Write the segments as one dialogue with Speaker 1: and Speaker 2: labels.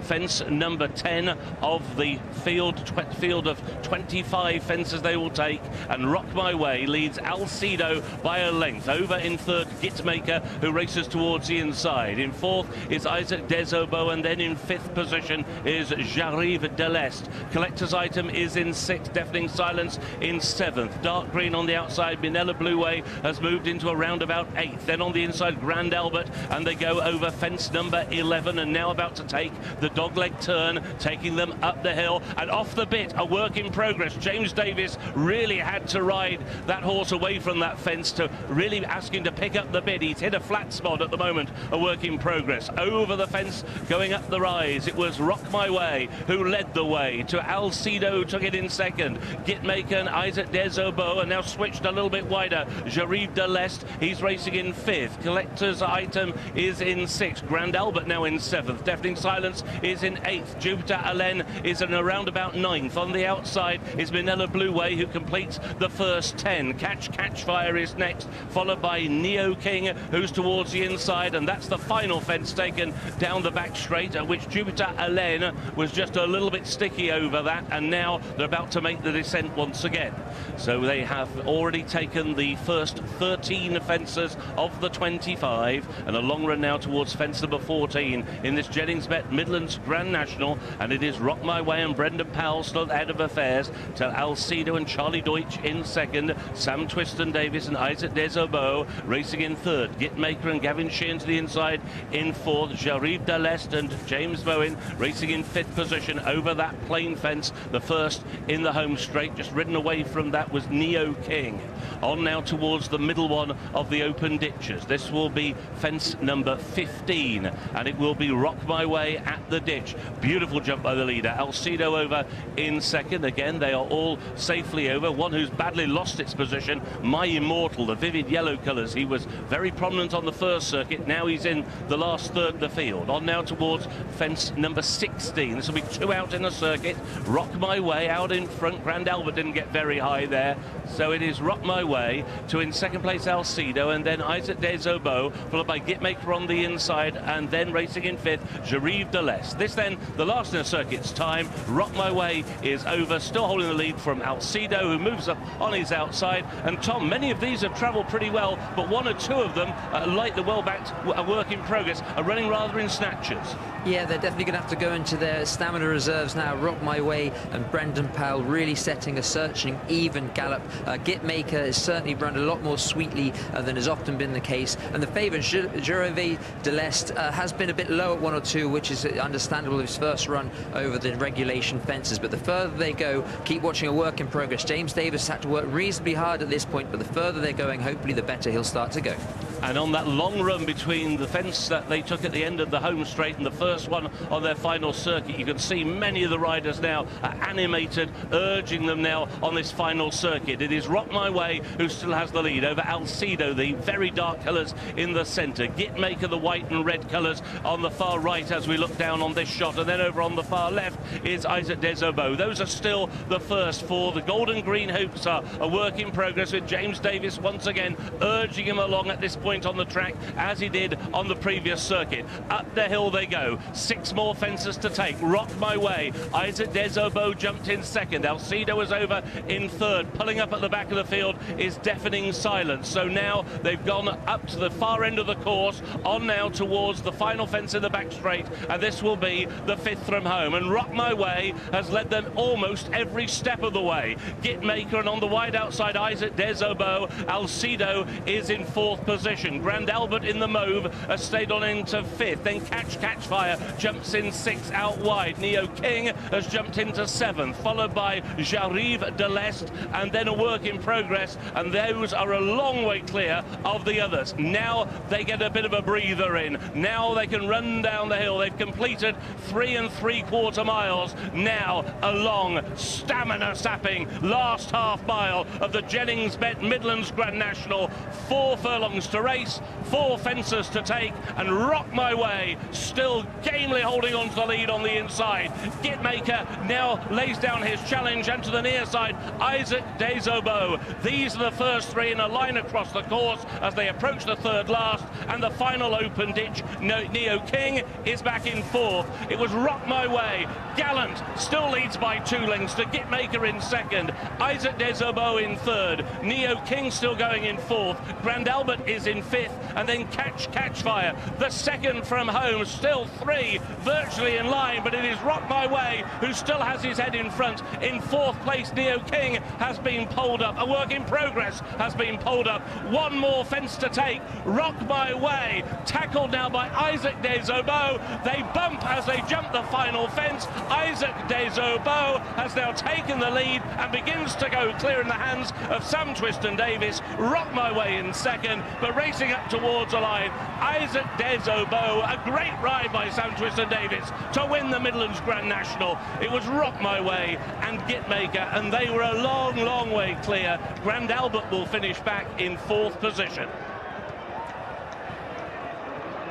Speaker 1: fence number 10 of the field of 25 fences they will take, and Rock My Way leads Alcedo by a length. Over in third, Git Maker, who races towards the inside. In fourth is Des Obeaux, and then in fifth position is J'Arrive de l'Est. Collector's Item is in sixth, Deafening Silence in seventh. Dark green on the outside, Minella Blue Way has moved into a roundabout eighth. Then on the inside, Grand Albert, and they go over fence number 11, and now about to take the dogleg turn, taking them up the hill and off the bit. A work in progress. James Davies really had to ride that horse away from that fence to really ask him to pick up the bit. He's hit a flat spot at the moment. A work in progress. Over the fence, going up the rise, it was Rock My Way who led the way. To Alcedo took it in second. Git Maker and Isaac Des Obeaux are now switched a little bit wider. J'Arrive de l'Est, he's racing in fifth. Collector's Item is in sixth. Grand Albert now in seventh. Deafening Silence is in eighth. Jupiter Alain is in around about ninth. On the outside is Minella Blue Way, who completes the first 10. Catch Fire is next, followed by Neo King, who's towards the inside, and that's the final fence taken down the back straight, at which Jupiter Alain was just a little bit sticky over that, and now they're about to make the descent once again. So they have already taken the first 13 fences of the 25, and a long run now towards fence number 14 in this Jennings Bet Midlands Grand National, and it is Rock My Way and Brendan Powell still ahead of affairs, to Alcedo and Charlie Deutsch in second. Sam Twiston-Davies and Isaac Des Obeaux racing in third. Git Maker and Gavin Sheehan to the inside in fourth. J'Arrive de l'Est and James Bowen racing in fifth position over that plain fence. The first in the home straight, just ridden away from that was Neo King. On now towards the middle one of the open ditches. This will be fence number 15, and it will be Rock My Way at the ditch. Beautiful jump by the leader. Alcedo over in second. Again, they are all safely over. One who's badly lost its position, My Immortal, the vivid yellow colours. He was very prominent on the first circuit. Now he's in the last third of the field. On now towards fence number 16. This will be two out in the circuit. Rock My Way out in front. Grand Albert didn't get very high there. So it is Rock My Way to, in second place, Alcedo, and then Isaac Des Obeaux, followed by Git Maker on the inside, and then racing in fifth, J'Arrive de l'Est. This then, the last in the circuit's time. Rock My Way is over, still holding the lead from Alcedo, who moves up on his outside. And Tom, many of these have travelled pretty well, but one or two of them, like the well-backed work in progress, are running rather in snatches.
Speaker 2: Yeah, they're definitely going to have to go into their stamina reserves now. Rock My Way and Brendan Powell really setting a searching even gallop. Git Maker has certainly run a lot more sweetly than has often been the case, and the favourite J'Arrive de l'Est has been a bit low at 1 or 2, which is understandable, his first run over the regulation fences. But the further they go, keep watching a work in progress. James Davies had to work reasonably hard at this point, but the further they're going, hopefully the better he'll start to go.
Speaker 1: And on that long run between the fence that they took at the end of the home straight and the first one on their final circuit, you can see many of the riders now are animated, urging them now on this final circuit. It is Rock My Way who still has the lead over Alcedo, the very dark colours in the centre. Git Maker, the white and red colours on the far right as we look down on this shot, and then over on the far left is Isaac Des Obeaux. Those are still the first four. The golden green hoops are a work in progress, with James Davies once again urging him along at this point on the track, as he did on the previous circuit. Up the hill they go. 6 more fences to take. Rock My Way. Isaac Des Obeaux jumped in second. Alcedo was over in third. Pulling up at the back of the field is Deafening Silence. So now they've gone up to the far end of the course, on now towards the final fence in the back straight, and this will be the 5th from home. And Rock My Way has led them almost every step of the way. Git Maker, and on the wide outside, Isaac Des Obeaux. Alcedo is in 4th position. Grand Albert in the mauve has stayed on into 5th. Then Catch Fire jumps in 6th out wide. Neo King has jumped into 7th, followed by J'Arrive de l'Est, and then a work in progress, and those are a long way clear of the others. Now they get a bit of a breather in. Now they can run down the hill. They've completed 3 3/4 miles. Now a long, stamina-sapping last half mile of the Jennings Bet Midlands Grand National. 4 furlongs to race, 4 fences to take, and Rock My Way still gamely holding on to the lead on the inside. Git Maker now lays down his challenge, and to the near side, Isaac Des Obeaux. These These are the first three in a line across the course as they approach the third last, and the final open ditch. Neo King is back in fourth. It was Rock My Way. Gallant still leads by 2 lengths to Git Maker in second. Isaac Des Obeaux in third. Neo King still going in fourth. Grand Albert is in fifth, and then Catch Fire, the second from home. Still 3 virtually in line, but it is Rock My Way who still has his head in front. In fourth place, Neo King has been pulled up. A work in progress has been pulled up. 1 more fence to take. Rock My Way, tackled now by Isaac Des Obeaux. They bump as they jump the final fence. Isaac Des Obeaux has now taken the lead and begins to go clear in the hands of Sam Twiston-Davies. Rock My Way in second, but racing up towards the line, Isaac Des Obeaux. A great ride by Sam Twiston-Davies to win the Midlands Grand National. It was Rock My Way and Git Maker, and they were a long, long way clear. Grand Albert will finish back in fourth position.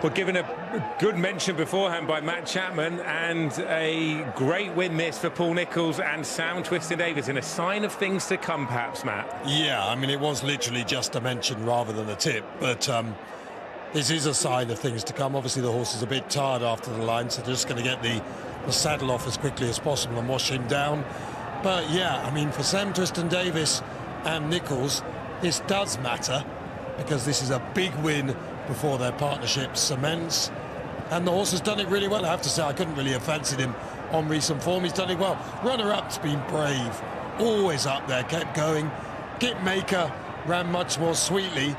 Speaker 3: Well, given a good mention beforehand by Matt Chapman, and a great win this for Paul Nicholls and Sam Twiston-Davies, and a sign of things to come, perhaps, Matt.
Speaker 4: Yeah, I mean, it was literally just a mention rather than a tip, but this is a sign of things to come. Obviously, the horse is a bit tired after the line, so they're just going to get the saddle off as quickly as possible and wash him down. But yeah, I mean, for Sam Twiston-Davies and Nicholls, this does matter, because this is a big win before their partnership cements, and the horse has done it really well. I have to say, I couldn't really have fancied him on recent form. He's done it well. Runner-up's been brave, always up there, kept going. Git Maker ran much more sweetly,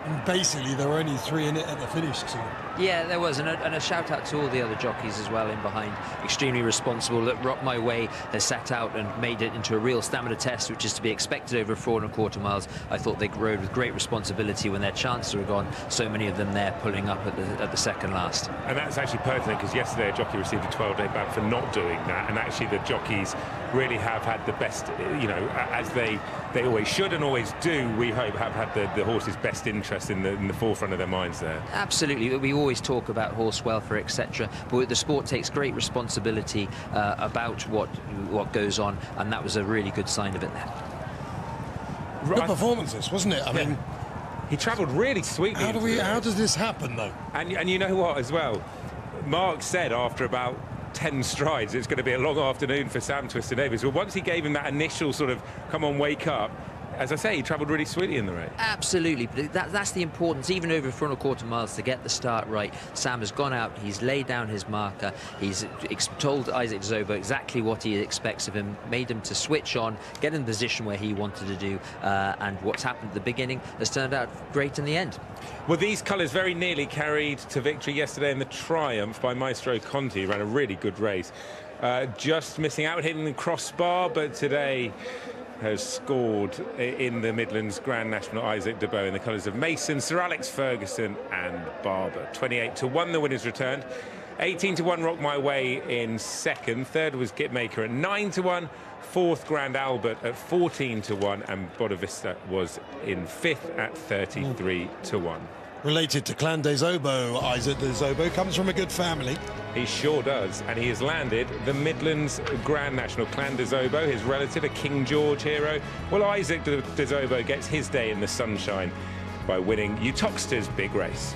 Speaker 4: and basically there were only 3 in it at the finish too.
Speaker 2: Yeah, there was, and a shout out to all the other jockeys as well in behind. Extremely responsible. That Rock My Way has sat out and made it into a real stamina test, which is to be expected over 4¼ miles. I thought they rode with great responsibility when their chances were gone. So many of them there pulling up at the second last.
Speaker 3: And that's actually pertinent, because yesterday a jockey received a 12-day ban for not doing that, and actually the jockeys really have had the best, you know, as they always should and always do, we hope, have had the horse's best interest in the forefront of their minds there.
Speaker 2: Absolutely. We always talk about horse welfare, etc., but the sport takes great responsibility about what goes on, and that was a really good sign of it there.
Speaker 4: Good performances, wasn't it? I mean,
Speaker 3: he travelled really sweetly.
Speaker 4: How does this happen, though?
Speaker 3: And you know what, as well, Mark said after about 10 strides it's going to be a long afternoon for Sam Twiston-Davies. Well, once he gave him that initial sort of come on, wake up, as I say, he travelled really sweetly in the race.
Speaker 2: Absolutely, but that's the importance, even over 4¼ miles, to get the start right. Sam has gone out, he's laid down his marker, he's told Isaac Des Obeaux exactly what he expects of him, made him to switch on, get in the position where he wanted to do, and what's happened at the beginning has turned out great in the end.
Speaker 3: Well, these colours very nearly carried to victory yesterday in the Triumph by Maestro Conti. Ran a really good race. Just missing out, hitting the crossbar, but today has scored in the Midlands Grand National. Isaac Des Obeaux in the colours of Mason, Sir Alex Ferguson and Barber. 28-1 the winners returned. 18-1 Rock My Way in second. Third was Git Maker at 9-1. Fourth, Grand Albert at 14-1, and Bodavista was in fifth at 33-1.
Speaker 4: Related to Clan Des Obeaux, Isaac Des Obeaux comes from a good family.
Speaker 3: He sure does, and he has landed the Midlands Grand National. Clan Des Obeaux, his relative, a King George hero. Well, Isaac Des Obeaux gets his day in the sunshine by winning Uttoxeter's big race.